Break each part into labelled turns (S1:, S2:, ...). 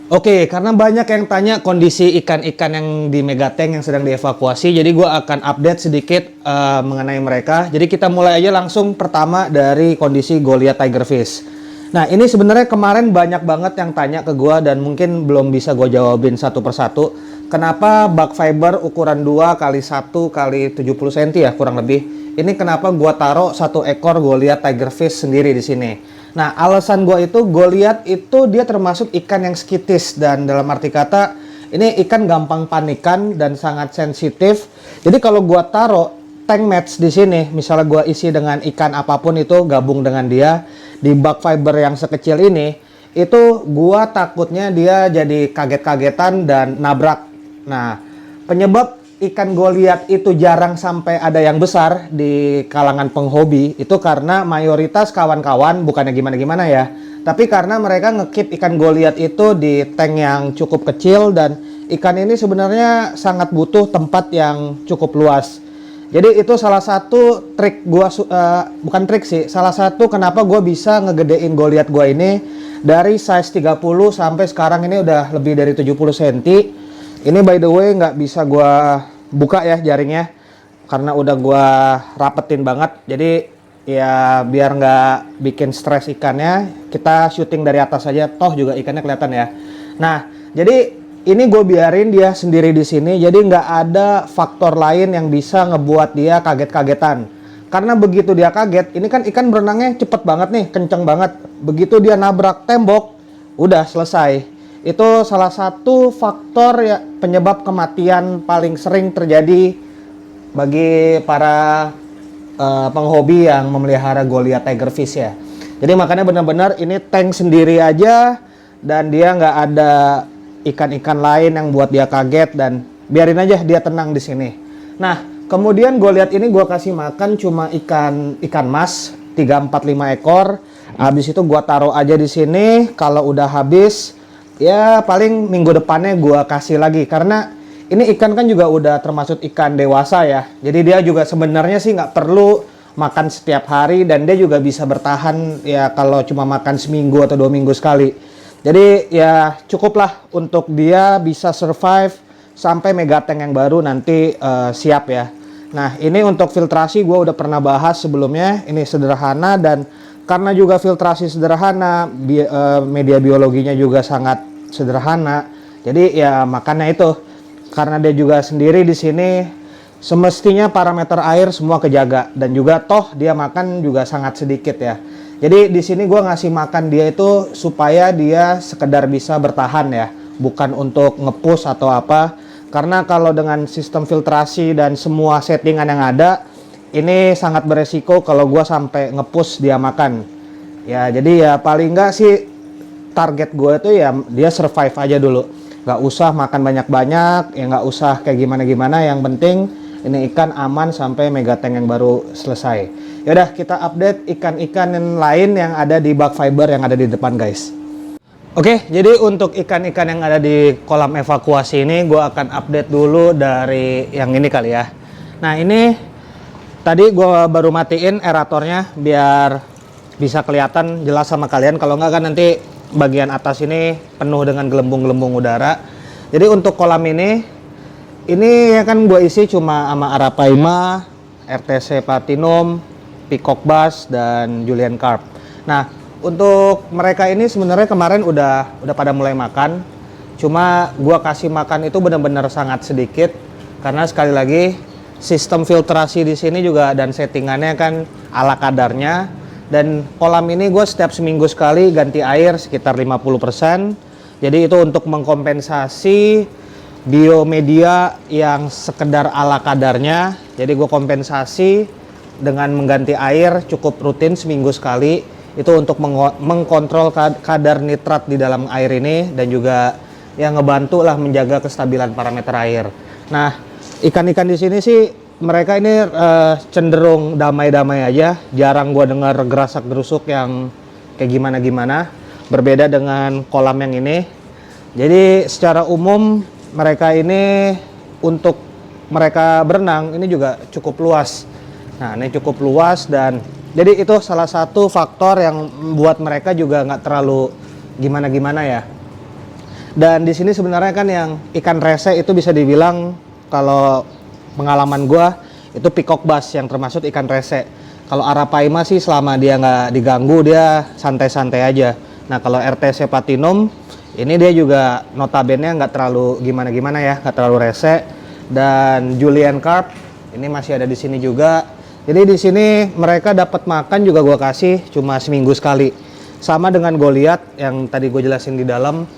S1: Oke, karena banyak yang tanya kondisi ikan-ikan yang di Megatank yang sedang dievakuasi, jadi gue akan update sedikit mengenai mereka. Jadi kita mulai aja langsung pertama dari kondisi Goliath Tigerfish. Nah, ini sebenarnya kemarin banyak banget yang tanya ke gue dan mungkin belum bisa gue jawabin satu persatu. Kenapa bug fiber ukuran 2 kali 1 kali 70 cm ya kurang lebih. Ini kenapa gue taruh satu ekor Goliath Tigerfish sendiri di sini. Nah, alasan gue itu, Goliath itu dia termasuk ikan yang skitis dan dalam arti kata ini ikan gampang panikan dan sangat sensitif. Jadi kalau gue taruh tank match di sini, misalnya gue isi dengan ikan apapun itu gabung dengan dia di bug fiber yang sekecil ini, itu gue takutnya dia jadi kaget-kagetan dan nabrak. Nah, penyebab ikan Goliath itu jarang sampai ada yang besar di kalangan penghobi itu karena mayoritas kawan-kawan bukannya gimana-gimana ya, tapi karena mereka ngekip ikan Goliath itu di tank yang cukup kecil dan ikan ini sebenarnya sangat butuh tempat yang cukup luas. Jadi itu salah satu trik gua bukan trik sih, salah satu kenapa gua bisa ngegedein Goliath gua ini dari size 30 sampai sekarang ini udah lebih dari 70 cm. Ini by the way nggak bisa gua buka ya jaringnya karena udah gua rapetin banget. Jadi ya biar nggak bikin stres ikannya, kita syuting dari atas aja. Toh juga ikannya kelihatan ya. Nah, jadi ini gue biarin dia sendiri di sini. Jadi nggak ada faktor lain yang bisa ngebuat dia kaget-kagetan. Karena begitu dia kaget, ini kan ikan berenangnya cepet banget nih, kenceng banget. Begitu dia nabrak tembok, udah selesai. Itu salah satu faktor ya penyebab kematian paling sering terjadi bagi para penghobi yang memelihara Goliath Tigerfish ya. Jadi makanya benar-benar ini tank sendiri aja dan dia nggak ada ikan-ikan lain yang buat dia kaget dan biarin aja dia tenang di sini. Nah, kemudian Goliath ini gue kasih makan cuma ikan mas 3, 4, 5 ekor. Habis itu gue taruh aja di sini. Kalau udah habis ya paling minggu depannya gue kasih lagi karena ini ikan kan juga udah termasuk ikan dewasa ya. Jadi dia juga sebenarnya sih nggak perlu makan setiap hari dan dia juga bisa bertahan ya kalau cuma makan seminggu atau 2 minggu sekali. Jadi ya cukuplah untuk dia bisa survive sampai Megatank yang baru nanti siap ya. Nah, ini untuk filtrasi gue udah pernah bahas sebelumnya. Ini sederhana dan karena juga filtrasi sederhana, media biologinya juga sangat sederhana. Jadi ya makanya itu, karena dia juga sendiri di sini, semestinya parameter air semua kejaga dan juga toh dia makan juga sangat sedikit ya. Jadi di sini gue ngasih makan dia itu supaya dia sekedar bisa bertahan ya, bukan untuk nge-push atau apa. Karena kalau dengan sistem filtrasi dan semua settingan yang ada, ini sangat beresiko kalau gue sampai nge-push dia makan. Ya jadi ya paling nggak sih target gue itu ya dia survive aja dulu. Nggak usah makan banyak-banyak, ya nggak usah kayak gimana-gimana. Yang penting ini ikan aman sampai Megatank yang baru selesai. Yaudah kita update ikan-ikan yang lain yang ada di bug fiber yang ada di depan guys. Oke, jadi untuk ikan-ikan yang ada di kolam evakuasi ini gue akan update dulu dari yang ini kali ya. Nah ini tadi gue baru matiin aeratornya biar bisa kelihatan jelas sama kalian. Kalau nggak kan nanti bagian atas ini penuh dengan gelembung-gelembung udara. Jadi untuk kolam ini ya kan gue isi cuma sama Arapaima, RTC Platinum, Peacock Bass, dan Julian Carp. Nah untuk mereka ini sebenarnya kemarin udah pada mulai makan. Cuma gue kasih makan itu benar-benar sangat sedikit karena sekali lagi sistem filtrasi di sini juga dan settingannya kan ala kadarnya. Dan kolam ini gue setiap seminggu sekali ganti air sekitar 50%. Jadi itu untuk mengkompensasi biomedia yang sekedar ala kadarnya. Jadi gue kompensasi dengan mengganti air cukup rutin seminggu sekali. Itu untuk mengkontrol kadar nitrat di dalam air ini dan juga yang ngebantu lah menjaga kestabilan parameter air. Nah, ikan-ikan di sini sih mereka ini cenderung damai-damai aja. Jarang gua dengar gerasak-gerusuk yang kayak gimana-gimana. Berbeda dengan kolam yang ini. Jadi secara umum mereka ini untuk mereka berenang ini juga cukup luas. Nah, ini cukup luas dan jadi itu salah satu faktor yang membuat mereka juga nggak terlalu gimana-gimana ya. Dan di sini sebenarnya kan yang ikan rese itu bisa dibilang kalau pengalaman gua itu peacock bass yang termasuk ikan rese. Kalau arapaima sih selama dia nggak diganggu dia santai-santai aja. Nah kalau RTC platinum ini dia juga notabene nggak terlalu gimana-gimana ya, nggak terlalu rese. Dan Julian Carp ini masih ada di sini juga. Jadi di sini mereka dapat makan juga gua kasih cuma seminggu sekali. Sama dengan Goliath yang tadi gue jelasin di dalam.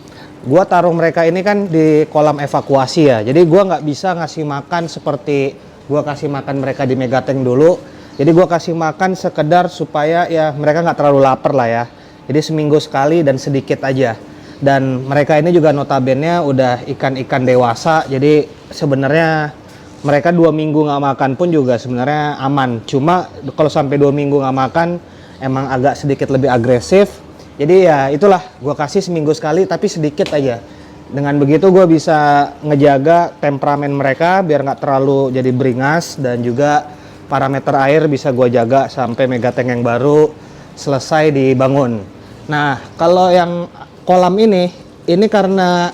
S1: Gua taruh mereka ini kan di kolam evakuasi ya. Jadi gua nggak bisa ngasih makan seperti gua kasih makan mereka di Megatank dulu. Jadi gua kasih makan sekedar supaya ya mereka nggak terlalu lapar lah ya. Jadi seminggu sekali dan sedikit aja. Dan mereka ini juga notabene udah ikan-ikan dewasa. Jadi sebenarnya mereka 2 minggu nggak makan pun juga sebenarnya aman. Cuma kalau sampai 2 minggu nggak makan emang agak sedikit lebih agresif. Jadi ya itulah, gue kasih seminggu sekali tapi sedikit aja. Dengan begitu gue bisa ngejaga temperamen mereka biar nggak terlalu jadi beringas. Dan juga parameter air bisa gue jaga sampai Megatank yang baru selesai dibangun. Nah kalau yang kolam ini karena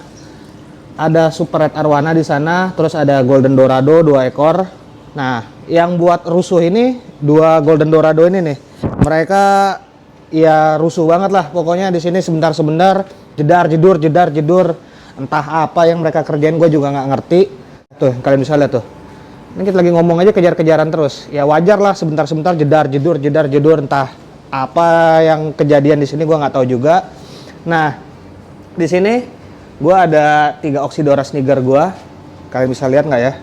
S1: ada Super Red Arowana di sana, terus ada Golden Dorado 2 ekor. Nah yang buat rusuh ini 2 Golden Dorado ini nih, mereka ya rusuh banget lah pokoknya di sini sebentar-sebentar jedar-jedur entah apa yang mereka kerjain gue juga nggak ngerti. Tuh kalian bisa lihat tuh, ini kita lagi ngomong aja kejar-kejaran terus ya, wajar lah sebentar-sebentar jedar-jedur entah apa yang kejadian di sini gue nggak tahu juga. Nah di sini gue ada 3 Oxydora Snigger gue, kalian bisa lihat nggak ya,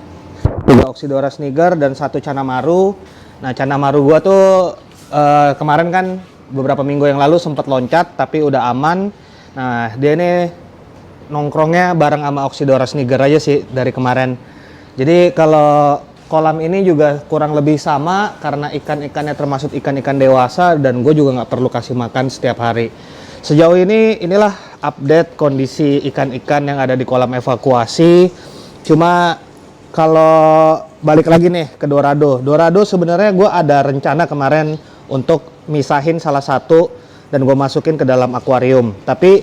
S1: 3 Oxydora Snigger dan 1 Canamaru. Nah Canamaru gue tuh kemarin kan beberapa minggu yang lalu sempat loncat tapi udah aman. Nah dia ini nongkrongnya bareng sama Oxydora Snigger aja sih dari kemarin. Jadi kalau kolam ini juga kurang lebih sama karena ikan-ikannya termasuk ikan-ikan dewasa dan gue juga nggak perlu kasih makan setiap hari. Sejauh ini inilah update kondisi ikan-ikan yang ada di kolam evakuasi. Cuma kalau balik lagi nih ke Dorado sebenarnya gue ada rencana kemarin untuk misahin salah satu dan gue masukin ke dalam akuarium. Tapi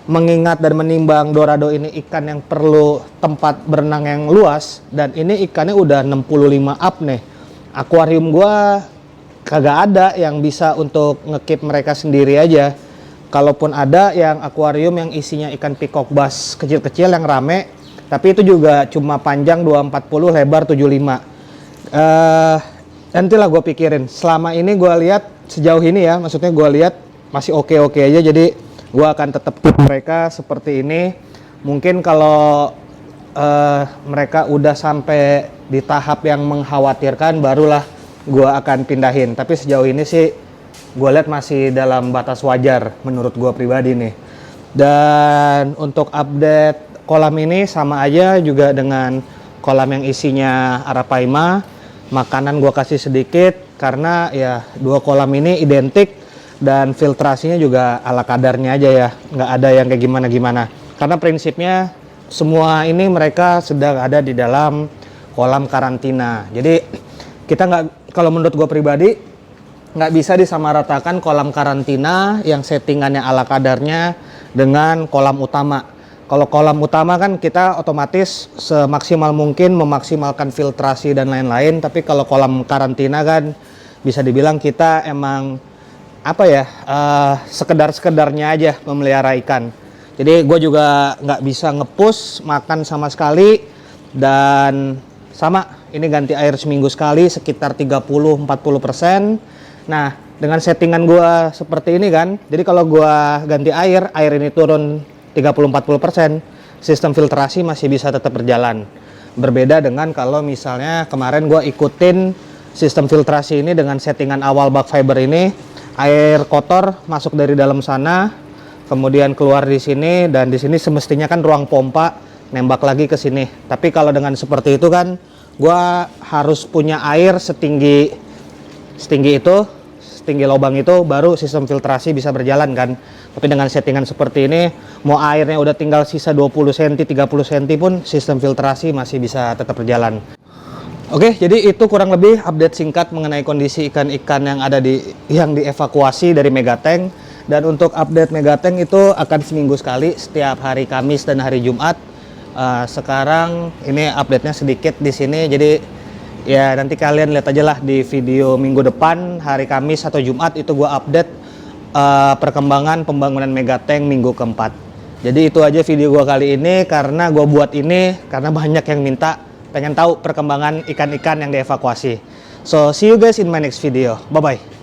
S1: mengingat dan menimbang Dorado ini ikan yang perlu tempat berenang yang luas dan ini ikannya udah 65 up nih. Akuarium gue kagak ada yang bisa untuk ngekeep mereka sendiri aja. Kalaupun ada yang akuarium yang isinya ikan peacock bass kecil-kecil yang rame, tapi itu juga cuma panjang 240, lebar 75. Nantilah gue pikirin. Selama ini gue lihat sejauh ini ya, maksudnya gue lihat masih oke-oke aja. Jadi gue akan tetap keep mereka seperti ini. Mungkin kalau mereka udah sampai di tahap yang mengkhawatirkan, barulah gue akan pindahin. Tapi sejauh ini sih gue lihat masih dalam batas wajar menurut gue pribadi nih. Dan untuk update kolam ini sama aja juga dengan kolam yang isinya arapaima. Makanan gue kasih sedikit karena ya 2 kolam ini identik dan filtrasinya juga ala kadarnya aja ya, nggak ada yang kayak gimana-gimana. Karena prinsipnya semua ini mereka sedang ada di dalam kolam karantina. Jadi kita nggak, kalau menurut gue pribadi nggak bisa disamaratakan kolam karantina yang settingannya ala kadarnya dengan kolam utama. Kalau kolam utama kan kita otomatis semaksimal mungkin memaksimalkan filtrasi dan lain-lain, tapi kalau kolam karantina kan bisa dibilang kita emang apa ya, sekedar-sekedarnya aja memelihara ikan. Jadi gue juga nggak bisa nge-push makan sama sekali, dan sama ini ganti air seminggu sekali sekitar 30-40%. Nah dengan settingan gue seperti ini kan, jadi kalau gue ganti air ini turun 30-40%, sistem filtrasi masih bisa tetap berjalan. Berbeda dengan kalau misalnya kemarin gue ikutin sistem filtrasi ini dengan settingan awal bag fiber ini, air kotor masuk dari dalam sana, kemudian keluar di sini, dan di sini semestinya kan ruang pompa nembak lagi ke sini. Tapi kalau dengan seperti itu kan gue harus punya air setinggi itu, setinggi lubang itu, baru sistem filtrasi bisa berjalan kan. Tapi dengan settingan seperti ini, mau airnya udah tinggal sisa 20 cm, 30 cm pun sistem filtrasi masih bisa tetap berjalan. Oke, jadi itu kurang lebih update singkat mengenai kondisi ikan-ikan yang ada yang dievakuasi dari Megatank. Dan untuk update Megatank itu akan seminggu sekali, setiap hari Kamis dan hari Jumat. Sekarang ini update-nya sedikit di sini, jadi ya nanti kalian lihat aja lah di video minggu depan, hari Kamis atau Jumat itu gua update perkembangan pembangunan Megatank minggu keempat. Jadi itu aja video gua kali ini, karena gua buat ini karena banyak yang minta pengen tahu perkembangan ikan-ikan yang dievakuasi. So see you guys in my next video. Bye bye.